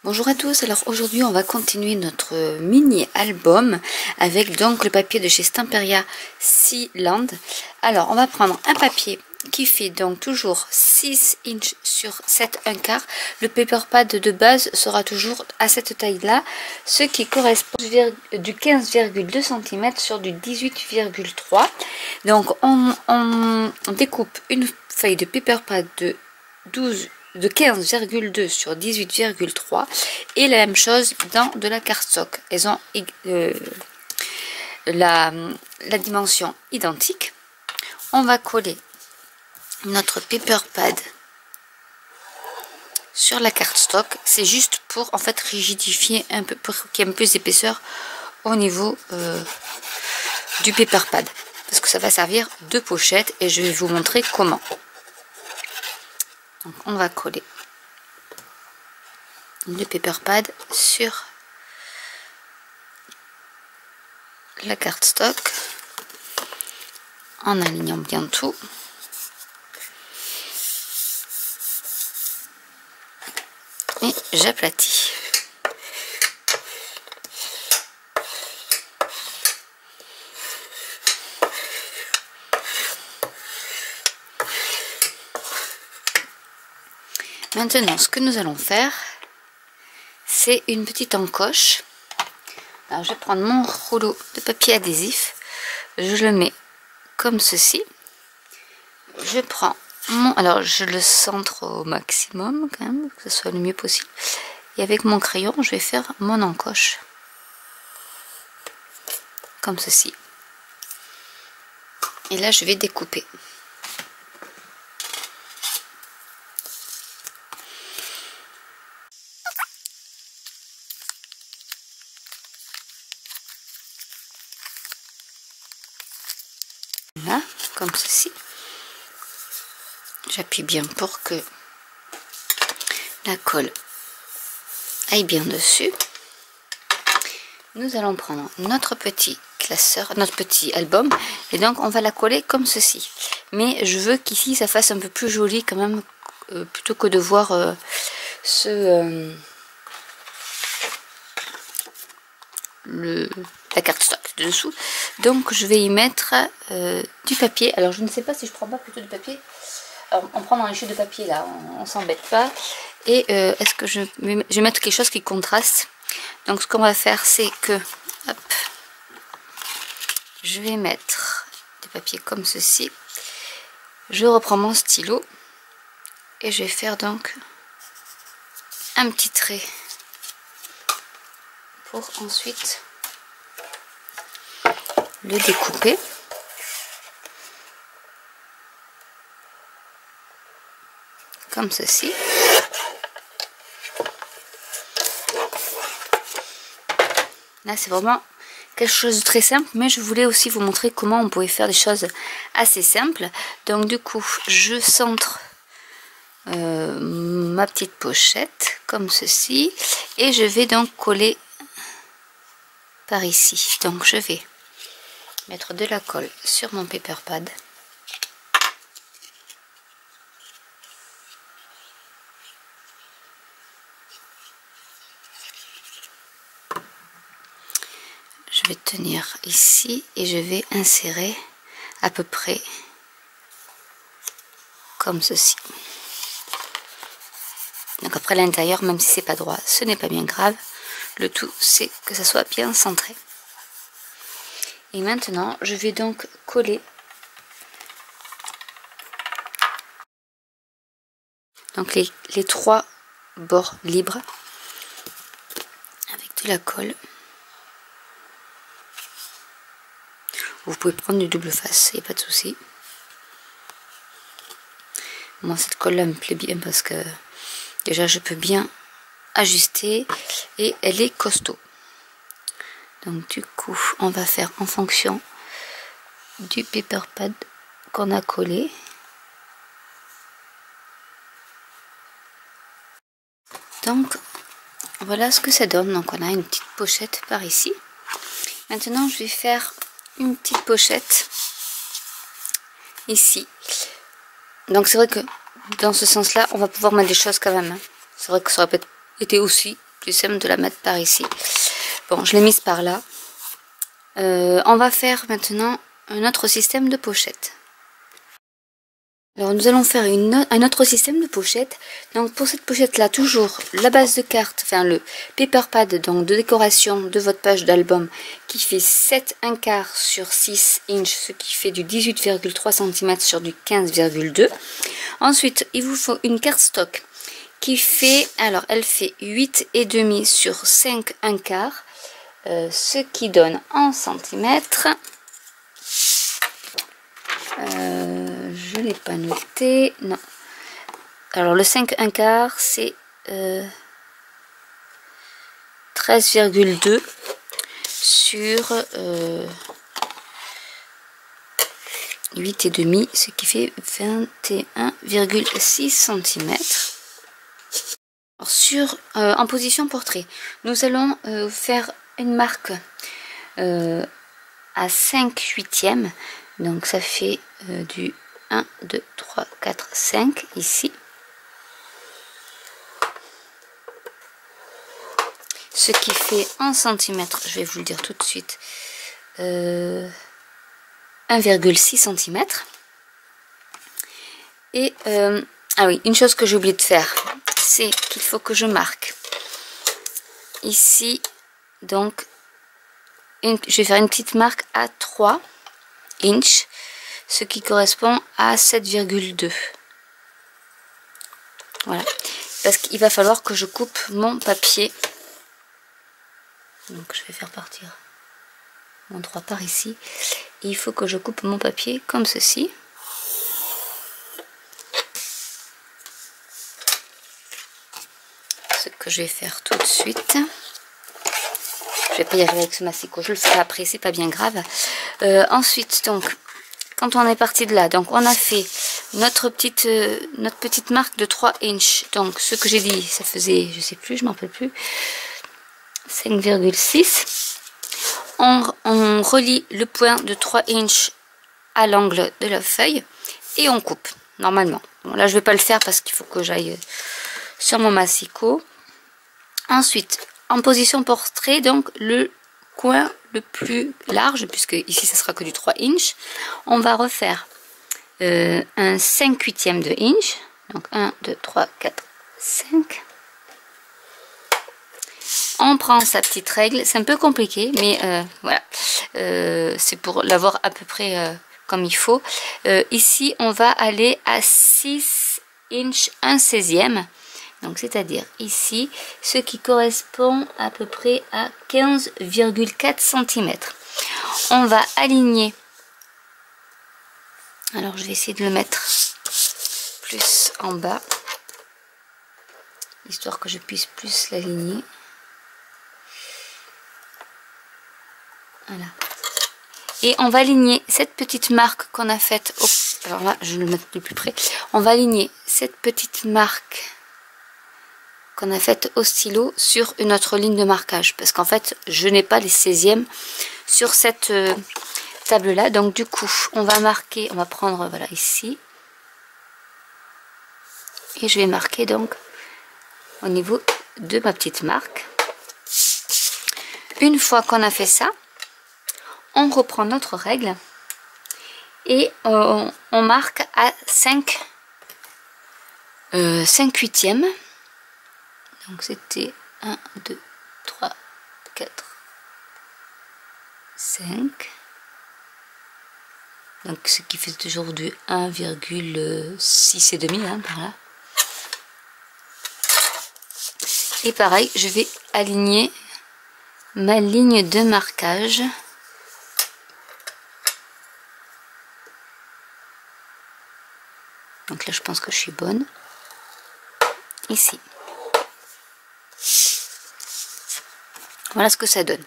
Bonjour à tous, alors aujourd'hui on va continuer notre mini album avec donc le papier de chez Stamperia Sealand. Alors on va prendre un papier qui fait donc toujours 6 inches sur 7 1/4. Le paper pad de base sera toujours à cette taille là, ce qui correspond du 15,2 cm sur du 18,3. Donc on découpe une feuille de paper pad de 15,2 sur 18,3 et la même chose dans de la cardstock. Elles ont la dimension identique. On va coller notre paper pad sur la cardstock. C'est juste pour en fait rigidifier un peu, pour qu'il y ait un peu d'épaisseur au niveau du paper pad, parce que ça va servir de pochette et je vais vous montrer comment. Donc on va coller le paper pad sur la cardstock en alignant bien tout. Et j'aplatis. Maintenant, ce que nous allons faire, c'est une petite encoche. Alors, je vais prendre mon rouleau de papier adhésif. Je le mets comme ceci. Je prends alors je le centre au maximum quand même, que ce soit le mieux possible. Et avec mon crayon, je vais faire mon encoche. Comme ceci. Et là, je vais découper. Là, comme ceci. J'appuie bien pour que la colle aille bien dessus. Nous allons prendre notre petit classeur, notre petit album, et donc on va la coller comme ceci. Mais je veux qu'ici ça fasse un peu plus joli quand même, plutôt que de voir la cardstock de dessous. Donc je vais y mettre du papier. Alors je ne sais pas si je prends pas plutôt du papier. Alors, on prend dans les chutes de papier là, on s'embête pas. Et est-ce que je vais mettre quelque chose qui contraste. Donc ce qu'on va faire, c'est que hop, je vais mettre du papier comme ceci. Je reprends mon stylo et je vais faire donc un petit trait pour ensuite le découper. Comme ceci. Là, c'est vraiment quelque chose de très simple, mais je voulais aussi vous montrer comment on pouvait faire des choses assez simples. Donc du coup, je centre ma petite pochette comme ceci, et je vais donc coller par ici. Donc je vais mettre de la colle sur mon paper pad. Je vais tenir ici et je vais insérer à peu près comme ceci. Donc après l'intérieur, même si c'est pas droit, ce n'est pas bien grave. Le tout, c'est que ça soit bien centré. Et maintenant, je vais donc coller donc les trois bords libres avec de la colle. Vous pouvez prendre du double face, il n'y a pas de souci. Moi, cette colle là me plaît bien parce que déjà je peux bien ajuster et elle est costaud. Donc du coup, on va faire en fonction du paper pad qu'on a collé. Donc voilà ce que ça donne. Donc on a une petite pochette par ici. Maintenant, je vais faire une petite pochette ici. Donc c'est vrai que dans ce sens là on va pouvoir mettre des choses quand même, hein. C'est vrai que ça aurait peut-être été aussi plus simple de la mettre par ici. Bon, je l'ai mise par là. On va faire maintenant un autre système de pochette. Alors nous allons faire un autre système de pochette. Donc pour cette pochette là, toujours la base de carte, enfin le paper pad donc de décoration de votre page d'album qui fait 7 1/4 sur 6 inches, ce qui fait du 18,3 cm sur du 15,2. Ensuite il vous faut une cardstock qui fait, alors elle fait 8,5 sur 5 1/4, ce qui donne en centimètres. Je l'ai pas noté, non. Alors le 5 1/4 c'est 13,2 sur 8,5, ce qui fait 21,6 cm. En position portrait, nous allons faire une marque à 5/8, donc ça fait du 1, 2, 3, 4, 5 ici. Ce qui fait en centimètres, je vais vous le dire tout de suite, 1,6 cm. Et, ah oui, une chose que j'ai oublié de faire, c'est qu'il faut que je marque ici, donc, je vais faire une petite marque à 3 inches, ce qui correspond à 7,2. Voilà, parce qu'il va falloir que je coupe mon papier. Donc je vais faire partir mon 3 par ici. Et il faut que je coupe mon papier comme ceci. Ce que je vais faire tout de suite. Je vais pas y arriver avec ce massicot, je le ferai après, c'est pas bien grave. Ensuite, donc, quand on est parti de là, donc on a fait notre petite marque de 3 inches. Donc, ce que j'ai dit, ça faisait, je sais plus, je m'en rappelle plus, 5,6. On relie le point de 3 inches à l'angle de la feuille et on coupe, normalement. Bon, là, je vais pas le faire parce qu'il faut que j'aille sur mon massicot. Ensuite, en position portrait, donc le coin le plus large, puisque ici ça sera que du 3 inches, on va refaire un 5/8 de inch, donc 1, 2, 3, 4, 5. On prend sa petite règle, c'est un peu compliqué, mais voilà, c'est pour l'avoir à peu près comme il faut. Ici, on va aller à 6 inches 1/16. Donc c'est-à-dire ici, ce qui correspond à peu près à 15,4 cm. On va aligner. Alors je vais essayer de le mettre plus en bas, histoire que je puisse plus l'aligner. Voilà. Et on va aligner cette petite marque qu'on a faite. Alors là, je vais le mettre de plus près. On va aligner cette petite marque qu'on a faite au stylo sur une autre ligne de marquage, parce qu'en fait je n'ai pas les 16e sur cette table là. Donc du coup on va marquer, on va prendre, voilà, ici, et je vais marquer donc au niveau de ma petite marque. Une fois qu'on a fait ça, on reprend notre règle et on marque à 5/8. Donc c'était 1, 2, 3, 4, 5. Donc ce qui fait toujours du 1,6,5 hein, par là. Et pareil, je vais aligner ma ligne de marquage. Donc là je pense que je suis bonne. Ici. Voilà ce que ça donne.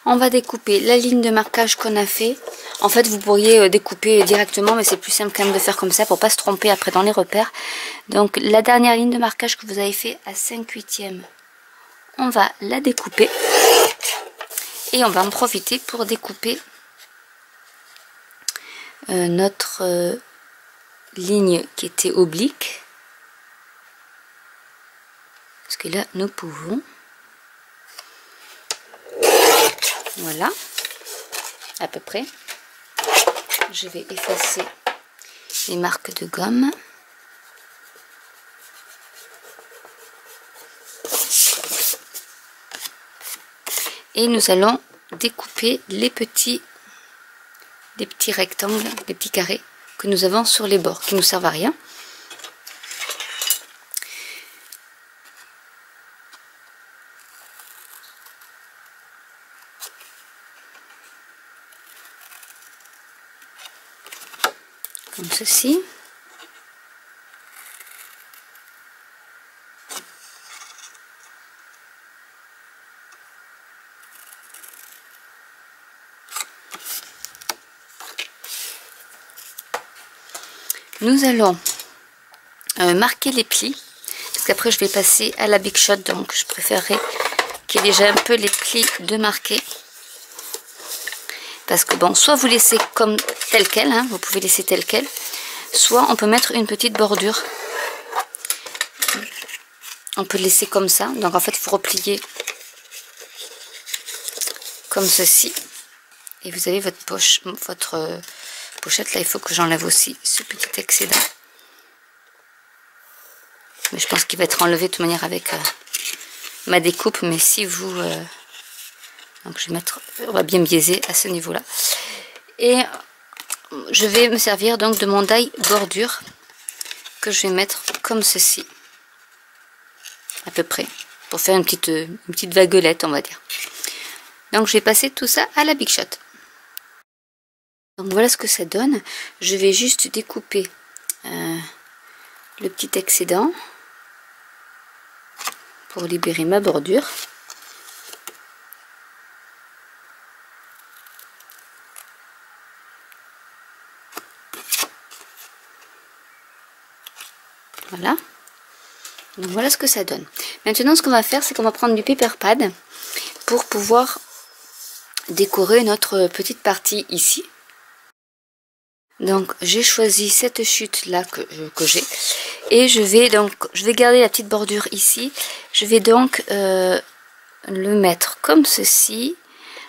On va découper la ligne de marquage qu'on a fait. En fait, vous pourriez découper directement, mais c'est plus simple quand même de faire comme ça pour pas se tromper après dans les repères. Donc la dernière ligne de marquage que vous avez fait à 5/8, on va la découper. Et on va en profiter pour découper notre ligne qui était oblique. Parce que là, nous pouvons. Voilà, à peu près. Je vais effacer les marques de gomme. Et nous allons découper les petits rectangles, les petits carrés que nous avons sur les bords, qui ne nous servent à rien. Comme ceci. Nous allons marquer les plis, parce qu'après je vais passer à la Big Shot, donc je préférerais qu'il y ait déjà un peu les plis de marquer. Parce que bon, soit vous laissez comme tel quel, hein, vous pouvez laisser tel quel, soit on peut mettre une petite bordure. On peut le laisser comme ça, donc en fait vous repliez comme ceci. Et vous avez votre pochette, là il faut que j'enlève aussi ce petit excédent. Mais je pense qu'il va être enlevé de toute manière avec ma découpe, mais si vous... donc je vais mettre, on va bien biaiser à ce niveau là, et je vais me servir donc de mon die bordure que je vais mettre comme ceci à peu près, pour faire une petite vaguelette on va dire. Donc je vais passer tout ça à la Big Shot. Donc voilà ce que ça donne. Je vais juste découper le petit excédent pour libérer ma bordure. Voilà. Donc voilà ce que ça donne. Maintenant ce qu'on va faire, c'est qu'on va prendre du paper pad pour pouvoir décorer notre petite partie ici. Donc j'ai choisi cette chute là que j'ai, et je vais garder la petite bordure ici. Je vais donc le mettre comme ceci.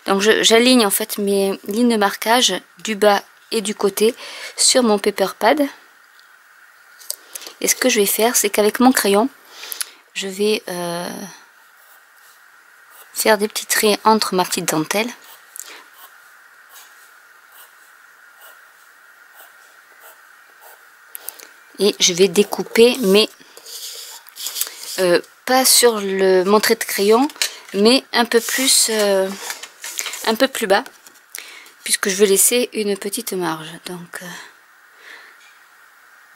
Donc j'aligne en fait mes lignes de marquage du bas et du côté sur mon paper pad. Et ce que je vais faire, c'est qu'avec mon crayon, je vais faire des petits traits entre ma petite dentelle. Et je vais découper, mais pas sur mon trait de crayon, mais un peu plus bas, puisque je veux laisser une petite marge. Donc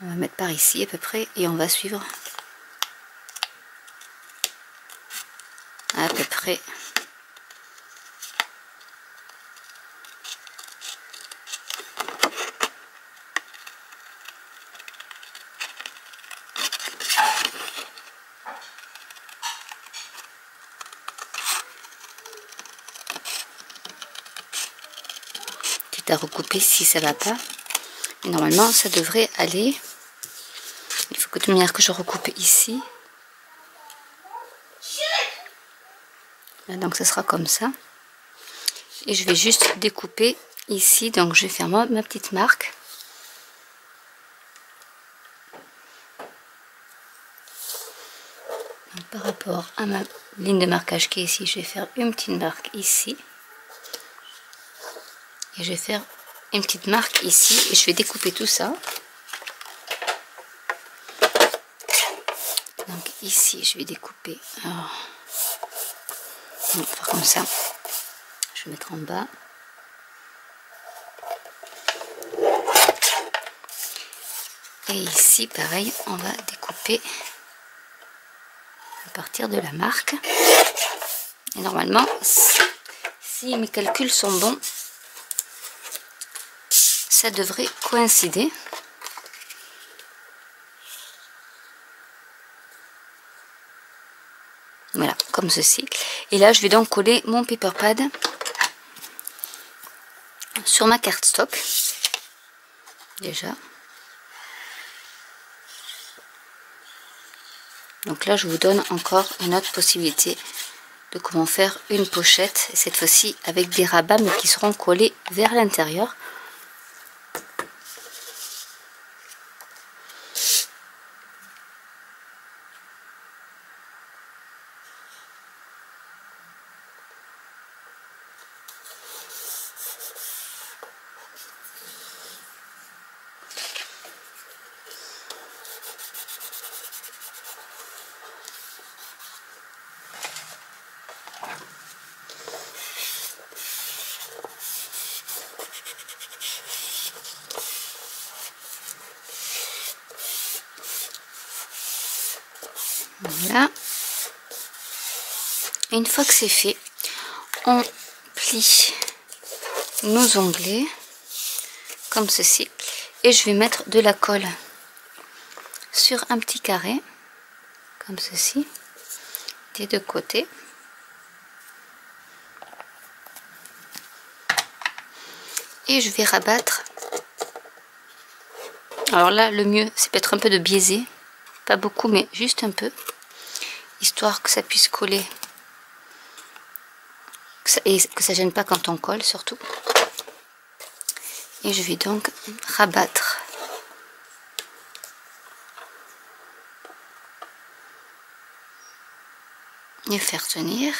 on va mettre par ici à peu près, et on va suivre à peu près. À recouper si ça va pas, mais normalement ça devrait aller. Il faut que de toute manière que je recoupe ici. Là, donc ça sera comme ça, et je vais juste découper ici. Donc je vais faire ma petite marque. Donc, par rapport à ma ligne de marquage qui est ici, je vais faire une petite marque ici. Et je vais faire une petite marque ici, et je vais découper tout ça. Donc ici je vais découper. Alors, on va faire comme ça. Je vais mettre en bas. Et ici pareil, on va découper à partir de la marque. Et normalement, si mes calculs sont bons, ça devrait coïncider. Voilà, comme ceci. Et là, je vais donc coller mon paper pad sur ma cardstock. Déjà. Donc là je vous donne encore une autre possibilité de comment faire une pochette, et cette fois-ci avec des rabats mais qui seront collés vers l'intérieur. Voilà. Une fois que c'est fait, on plie nos onglets comme ceci et je vais mettre de la colle sur un petit carré comme ceci des deux côtés. Et je vais rabattre. Alors là, le mieux, c'est peut-être un peu de biaiser. Pas beaucoup, mais juste un peu. Histoire que ça puisse coller. Et que ça gêne pas quand on colle, surtout. Et je vais donc rabattre. Et faire tenir.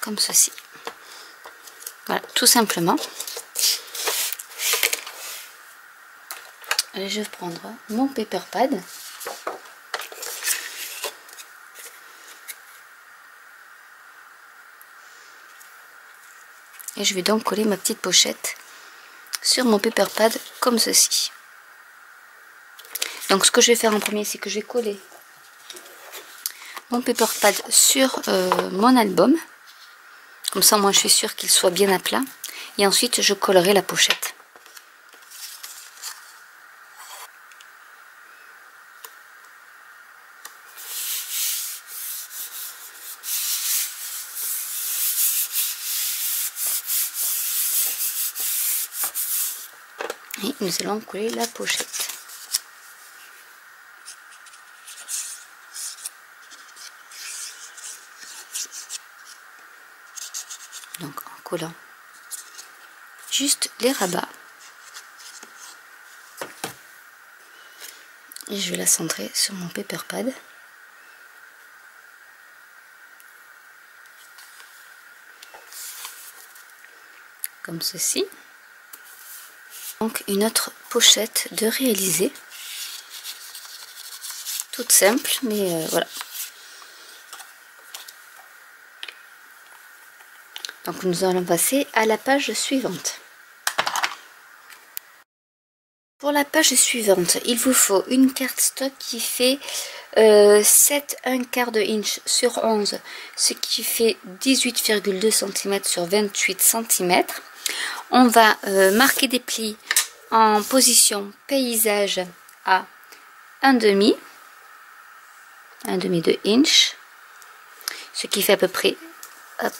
Comme ceci. Voilà, tout simplement. Allez, je vais prendre mon paper pad. Et je vais donc coller ma petite pochette sur mon paper pad comme ceci. Donc ce que je vais faire en premier, c'est que je vais coller mon paper pad sur mon album. Comme ça, moi, je suis sûre qu'il soit bien à plat. Et ensuite, je collerai la pochette. Et nous allons coller la pochette. Donc en collant juste les rabats. Et je vais la centrer sur mon paper pad. Comme ceci. Donc une autre pochette de réaliser. Toute simple, mais voilà. Donc nous allons passer à la page suivante. Pour la page suivante, il vous faut une carte stock qui fait 7 1/4 inch sur 11, ce qui fait 18,2 cm sur 28 cm. On va marquer des plis en position paysage à 1,5 de inch, ce qui fait à peu près, hop,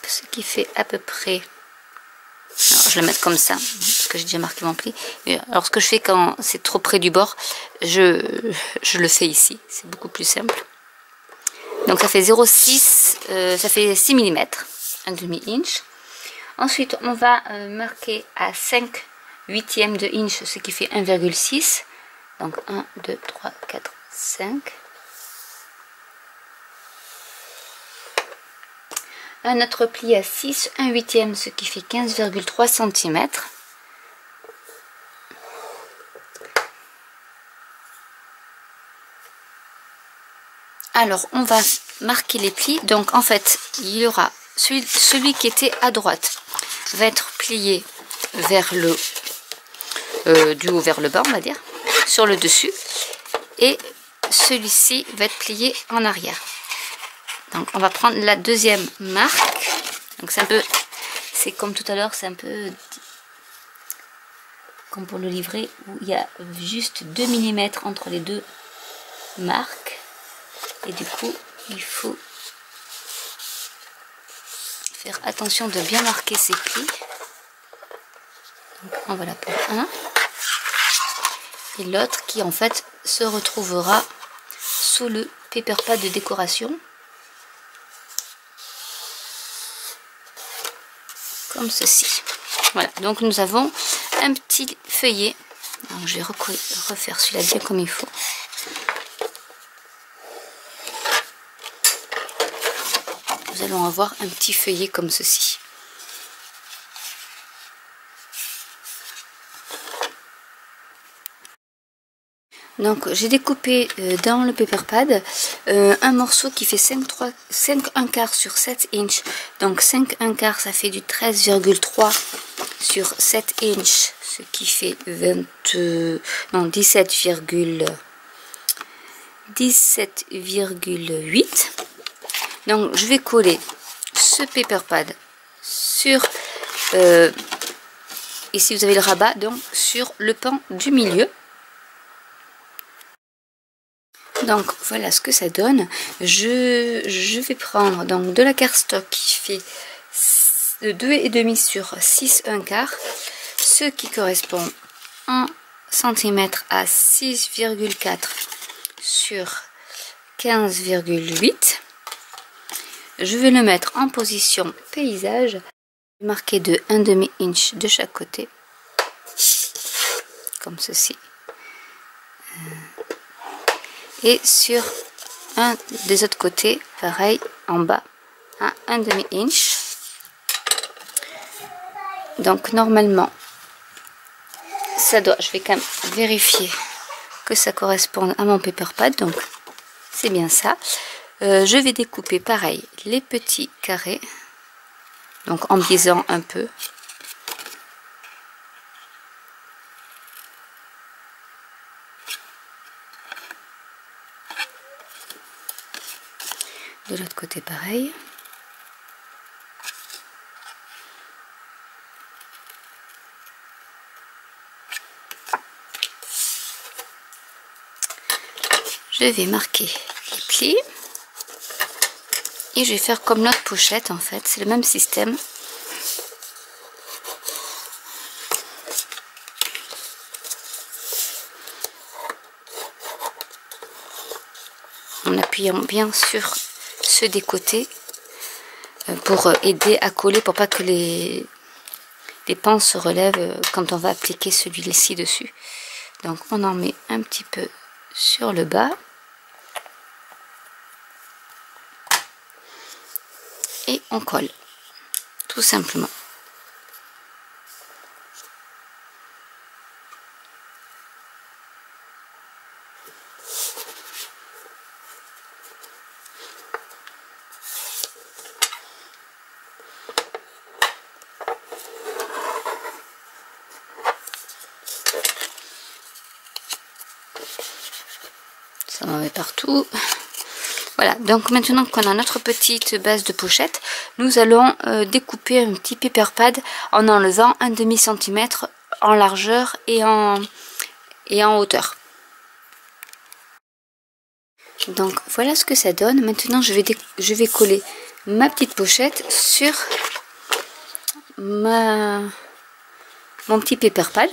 alors, je vais le mettre comme ça parce que j'ai déjà marqué mon pli. Alors ce que je fais quand c'est trop près du bord, je le fais ici, c'est beaucoup plus simple. Donc ça fait 0,6, ça fait 6 mm, 1/2 inch. Ensuite on va marquer à 5/8 de inch, ce qui fait 1,6. Donc 1, 2, 3, 4, 5. Un autre pli à 6, 1/8, ce qui fait 15,3 cm. Alors, on va marquer les plis. Donc, en fait, il y aura celui qui était à droite va être plié vers le du haut vers le bas, on va dire, sur le dessus. Et celui-ci va être plié en arrière. Donc on va prendre la deuxième marque. Donc c'est un peu, c'est comme tout à l'heure, c'est un peu comme pour le livret où il y a juste 2 mm entre les deux marques. Et du coup, il faut faire attention de bien marquer ces plis. Donc en voilà pour un. et l'autre qui en fait se retrouvera sous le paper pad de décoration. Comme ceci. Voilà, donc nous avons un petit feuillet. Donc je vais refaire celui-là bien comme il faut. Nous allons avoir un petit feuillet comme ceci. Donc j'ai découpé dans le paper pad un morceau qui fait 5 1/4 sur 7 inches. Donc 5 1/4 ça fait du 13,3 sur 7 inches, ce qui fait 17,8. Donc je vais coller ce paper pad sur ici vous avez le rabat, donc sur le pan du milieu. Donc voilà ce que ça donne. Je vais prendre donc de la cardstock qui fait 2,5 sur 6 1/4, ce qui correspond 1 cm à 6,4 sur 15,8. Je vais le mettre en position paysage, marqué de 1/2 inch de chaque côté, comme ceci. Et sur un des autres côtés, pareil, en bas, à 1/2 inch. Donc normalement, ça doit, je vais quand même vérifier que ça corresponde à mon paper pad, donc c'est bien ça. Je vais découper pareil les petits carrés, donc en biaisant un peu. De l'autre côté pareil. Je vais marquer les plis. Et je vais faire comme notre pochette en fait. C'est le même système. En appuyant bien sur ceux des côtés pour aider à coller, pour pas que les pans se relèvent quand on va appliquer celui-ci dessus. Donc on en met un petit peu sur le bas et on colle tout simplement. Ça en met partout. Voilà, donc maintenant qu'on a notre petite base de pochette, nous allons découper un petit paper pad en enlevant 1/2 cm en largeur et en hauteur. Donc voilà ce que ça donne. Maintenant je vais coller ma petite pochette sur mon petit paper pad.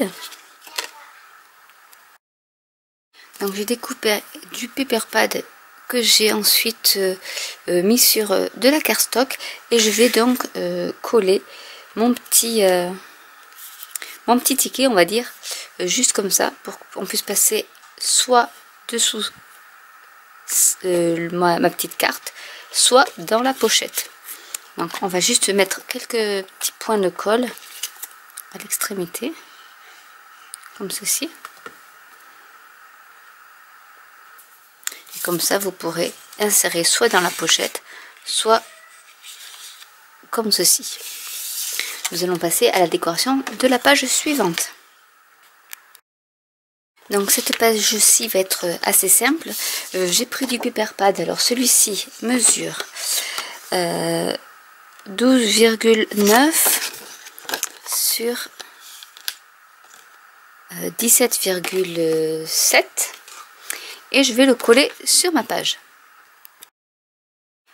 Donc j'ai découpé du paper pad que j'ai ensuite mis sur de la cardstock et je vais donc coller mon petit ticket, on va dire, juste comme ça, pour qu'on puisse passer soit dessous ma petite carte, soit dans la pochette. Donc on va juste mettre quelques petits points de colle à l'extrémité, comme ceci. Et comme ça vous pourrez insérer soit dans la pochette, soit comme ceci. Nous allons passer à la décoration de la page suivante. Donc cette page-ci va être assez simple. J'ai pris du paper pad. Alors celui-ci mesure 12,9 sur 17,7 et je vais le coller sur ma page.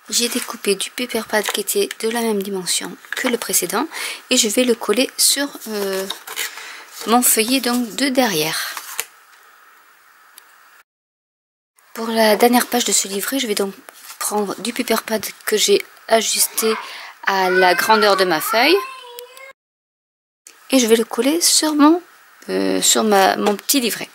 J'ai découpé du paper pad qui était de la même dimension que le précédent et je vais le coller sur mon feuillet donc de derrière. Pour la dernière page de ce livret, je vais donc prendre du paper pad que j'ai ajusté à la grandeur de ma feuille. Et je vais le coller sur mon petit livret.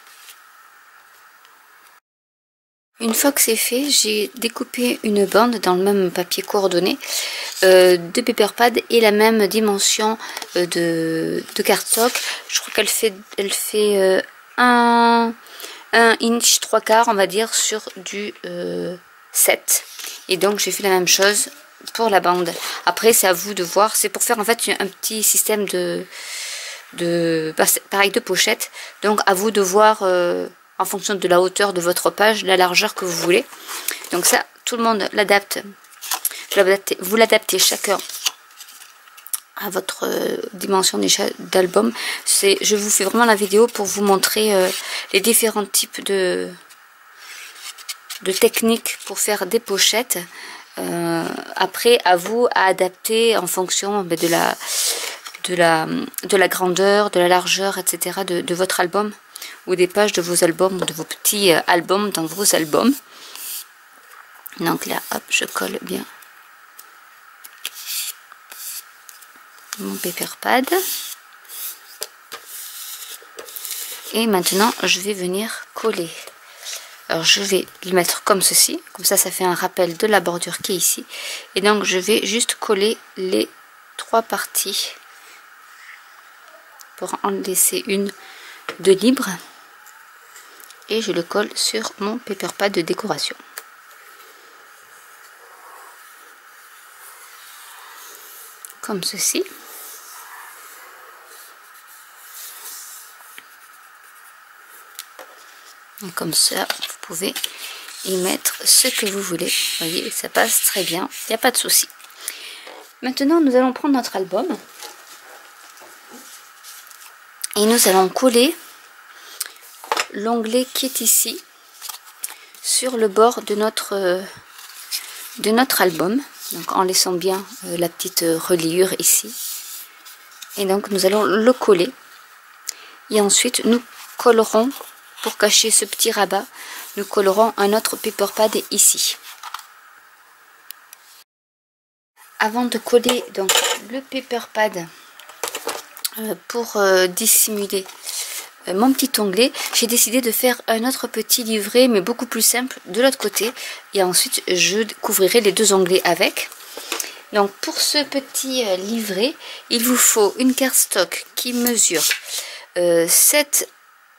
Une fois que c'est fait, j'ai découpé une bande dans le même papier coordonné de paper pad et la même dimension de cardstock. Je crois qu'elle fait, un inch 3/4 on va dire sur du 7. Et donc j'ai fait la même chose pour la bande. Après c'est à vous de voir. C'est pour faire en fait un petit système pareil de pochette. Donc à vous de voir en fonction de la hauteur de votre page, la largeur que vous voulez. Donc ça, tout le monde l'adapte. Vous l'adaptez chacun à votre dimension d'album. Je vous fais vraiment la vidéo pour vous montrer les différents types de techniques pour faire des pochettes. Après, à vous à adapter en fonction de la grandeur, de la largeur, etc. de votre album, ou des pages de vos albums, ou de vos petits albums dans vos albums. Donc là, hop, je colle bien mon paper pad. Et maintenant, je vais venir coller. Alors, je vais le mettre comme ceci. Comme ça, ça fait un rappel de la bordure qui est ici. Et donc, je vais juste coller les 3 parties pour en laisser une de libre. Et je le colle sur mon paper pad de décoration. Comme ceci. Et comme ça, vous pouvez y mettre ce que vous voulez. Vous voyez, ça passe très bien, il n'y a pas de souci. Maintenant, nous allons prendre notre album. Et nous allons coller l'onglet qui est ici sur le bord de notre album. Donc en laissant bien la petite reliure ici. Et donc nous allons le coller. Et ensuite nous collerons, pour cacher ce petit rabat, nous collerons un autre paper pad ici. Avant de coller donc le paper pad pour dissimuler mon petit onglet, j'ai décidé de faire un autre petit livret, mais beaucoup plus simple, de l'autre côté. Et ensuite je couvrirai les 2 onglets avec. Donc pour ce petit livret, il vous faut une cardstock qui mesure 7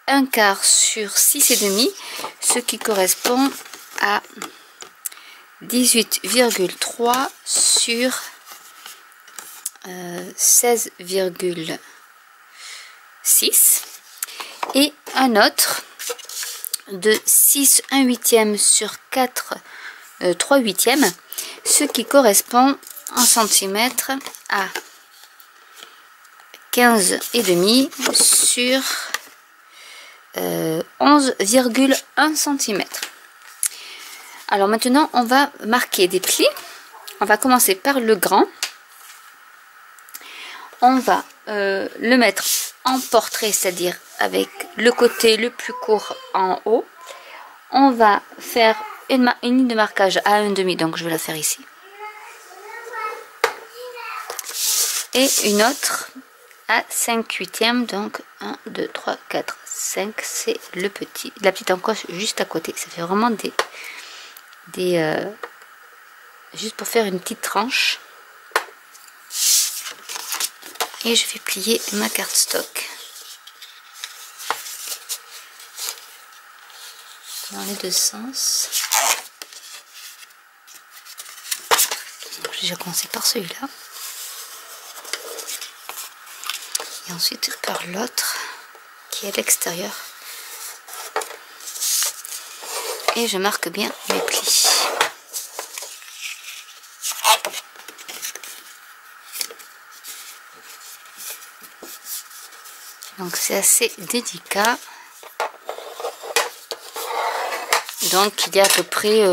1/4 sur 6,5, ce qui correspond à 18,3 sur 16,6, et un autre de 6 1/8 sur 4 3/8, ce qui correspond en centimètres à 15,5 sur 11,1 cm. Alors maintenant on va marquer des plis. On va commencer par le grand. On va le mettre en portrait, c'est-à-dire avec le côté le plus court en haut. On va faire une ligne de marquage à 1,5, donc je vais la faire ici. Et une autre à 5/8, donc 1, 2, 3, 4, 5, c'est la petite encoche juste à côté. Ça fait vraiment juste pour faire une petite tranche. Et je vais plier ma cardstock dans les 2 sens. J'ai déjà commencé par celui-là. Et ensuite par l'autre qui est à l'extérieur. Et je marque bien mes plis. Donc c'est assez délicat. Donc il y a à peu près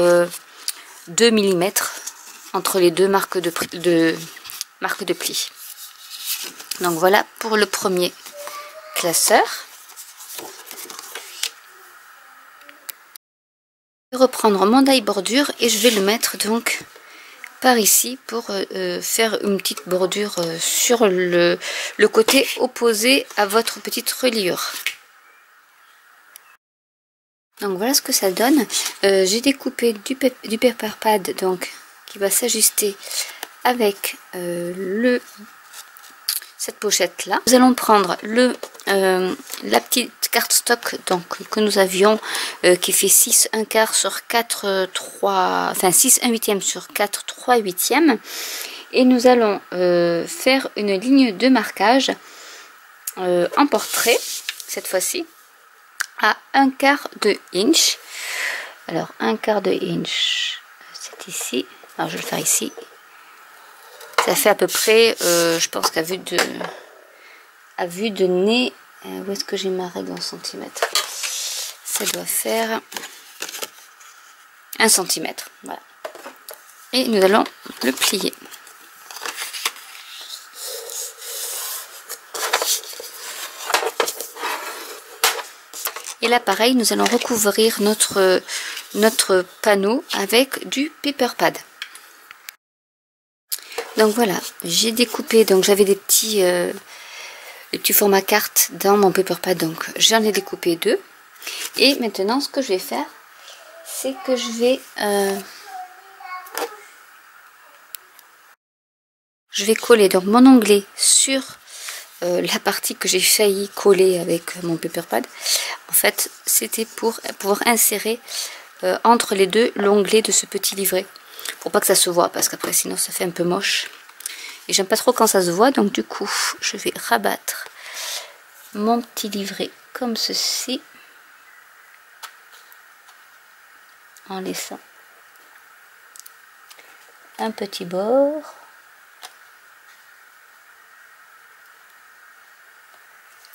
2 mm entre les 2 marques de plis. Donc voilà pour le premier classeur. Je vais reprendre mon die bordure et je vais le mettre donc par ici pour faire une petite bordure sur le côté opposé à votre petite reliure. Donc voilà ce que ça donne. J'ai découpé du paper pad donc qui va s'ajuster avec cette pochette là. Nous allons prendre la petite cardstock donc que nous avions qui fait 6 1/4 sur 4 3, enfin 6 1/8 sur 4 3/8, et nous allons faire une ligne de marquage en portrait cette fois-ci à 1/4 de inch. Alors 1/4 de inch, c'est ici. Alors je vais le faire ici. Ça fait à peu près, je pense qu'à vue de nez, où est-ce que j'ai ma règle en centimètres? Ça doit faire 1 cm. Voilà. Et nous allons le plier. Et là pareil, nous allons recouvrir notre panneau avec du paper pad. Donc voilà, j'ai découpé, donc j'avais des petits formats cartes dans mon paper pad, donc j'en ai découpé 2. Et maintenant ce que je vais faire, c'est que je vais coller donc mon onglet sur la partie que j'ai failli coller avec mon paper pad. En fait, c'était pour pouvoir insérer entre les deux l'onglet de ce petit livret, pour pas que ça se voit, parce qu'après sinon ça fait un peu moche et j'aime pas trop quand ça se voit. Donc du coup je vais rabattre mon petit livret comme ceci en laissant un petit bord.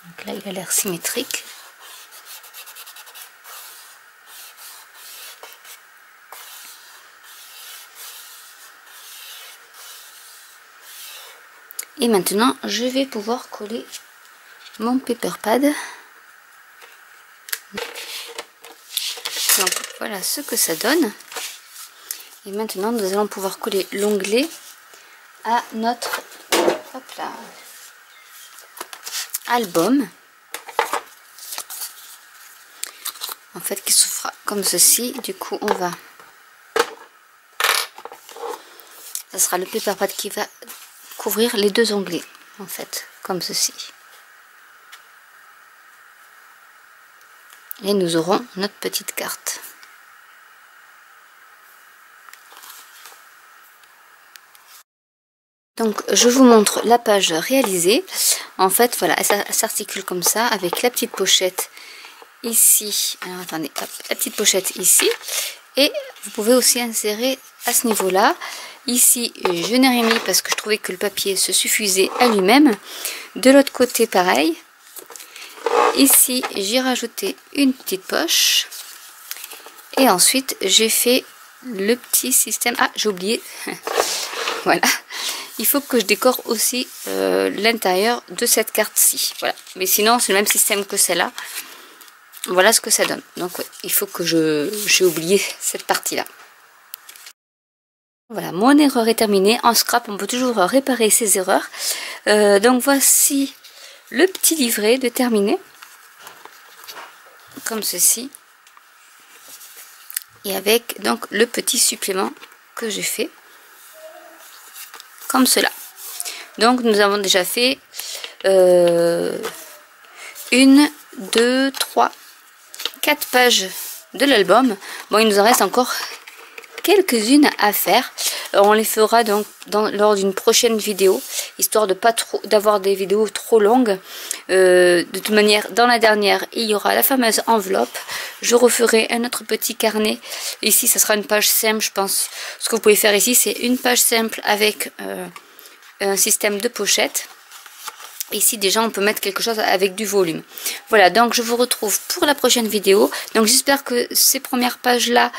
Donc là il a l'air symétrique. Et maintenant je vais pouvoir coller mon paper pad. Donc voilà ce que ça donne. Et maintenant nous allons pouvoir coller l'onglet à notre album. En fait qui se fera comme ceci. Du coup on va, ça sera le paper pad qui va couvrir les deux onglets en fait comme ceci. Et nous aurons notre petite carte. Donc je vous montre la page réalisée. En fait voilà, elle s'articule comme ça avec la petite pochette ici. Alors attendez, hop, la petite pochette ici. Et vous pouvez aussi insérer à ce niveau là. Ici je n'ai rien mis parce que je trouvais que le papier se suffisait à lui-même. De l'autre côté pareil. Ici j'ai rajouté une petite poche. Et ensuite j'ai fait le petit système. Ah j'ai oublié. Voilà. Il faut que je décore aussi l'intérieur de cette carte-ci. Voilà. Mais sinon, c'est le même système que celle-là. Voilà ce que ça donne. Donc, ouais, il faut que j'ai oublié cette partie-là. Voilà, mon erreur est terminée. En scrap, on peut toujours réparer ses erreurs. Donc, voici le petit livret de terminé. Comme ceci. Et avec donc le petit supplément que j'ai fait. Comme cela. Donc nous avons déjà fait 1, 2, 3, 4 pages de l'album. Bon, il nous en reste encore quelques-unes à faire. On les fera donc lors d'une prochaine vidéo, histoire de pas trop d'avoir des vidéos trop longues. De toute manière, dans la dernière, il y aura la fameuse enveloppe. Je referai un autre petit carnet. Ici, ça sera une page simple, je pense. Ce que vous pouvez faire ici, c'est une page simple avec un système de pochette. Ici, déjà, on peut mettre quelque chose avec du volume. Voilà, donc je vous retrouve pour la prochaine vidéo. Donc, j'espère que ces premières pages-là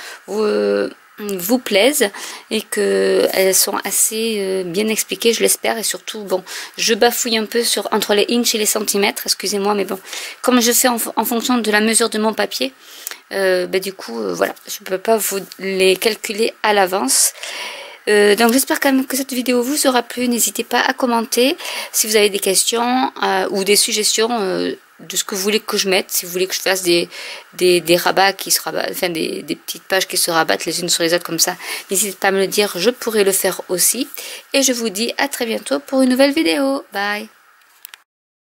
vous plaisent et que elles sont assez bien expliquées, je l'espère. Et surtout, bon, je bafouille un peu entre les inches et les centimètres, excusez-moi, mais bon, comme je fais en fonction de la mesure de mon papier, du coup, voilà, je ne peux pas vous les calculer à l'avance. Donc j'espère quand même que cette vidéo vous aura plu. N'hésitez pas à commenter si vous avez des questions ou des suggestions de ce que vous voulez que je mette. Si vous voulez que je fasse des rabats qui se rabattent, enfin des petites pages qui se rabattent les unes sur les autres comme ça, n'hésitez pas à me le dire, je pourrai le faire aussi. Et je vous dis à très bientôt pour une nouvelle vidéo. Bye!